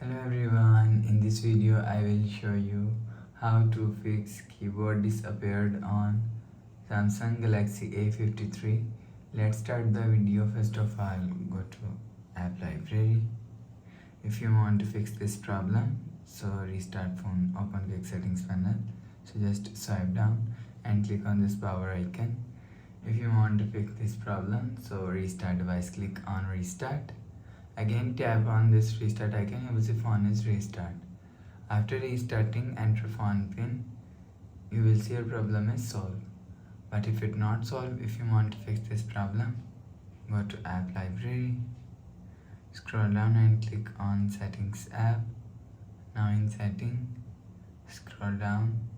Hello everyone, in this video I will show you how to fix keyboard disappeared on Samsung Galaxy A53. Let's start the video. First of all, go to app library. If you want to fix this problem, so restart phone, open quick settings panel. So just swipe down and click on this power icon. If you want to fix this problem, so restart device, click on restart. Again tap on this restart icon, you will see phone is restart. After restarting, enter phone pin, you will see your problem is solved. But if it not solved, if you want to fix this problem, go to app library, scroll down and click on settings app. Now in setting, scroll down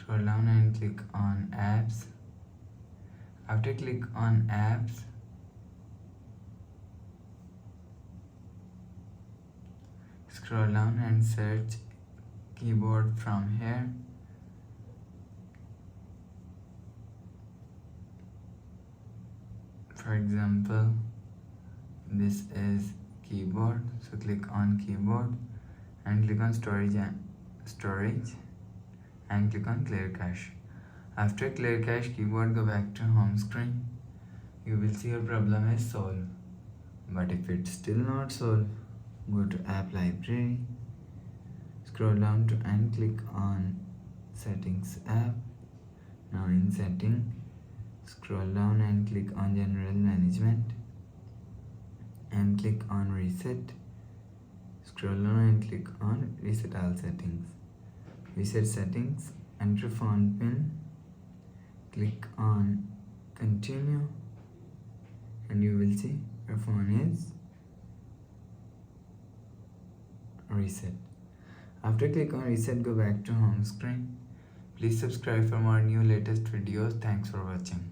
and click on apps. After click on apps, scroll down and search keyboard from here. For example, this is keyboard, so click on keyboard and click on storage and click on clear cache. After clear cache keyboard, go back to home screen. You will see your problem is solved. But if it's still not solved, go to app library, scroll down to and click on settings app. Now in setting, scroll down and click on general management and click on reset. Scroll down and click on reset all settings. Reset settings, enter phone pin, click on continue, and you will see your phone is reset. After click on reset, go back to home screen. Please subscribe for more new latest videos. Thanks for watching.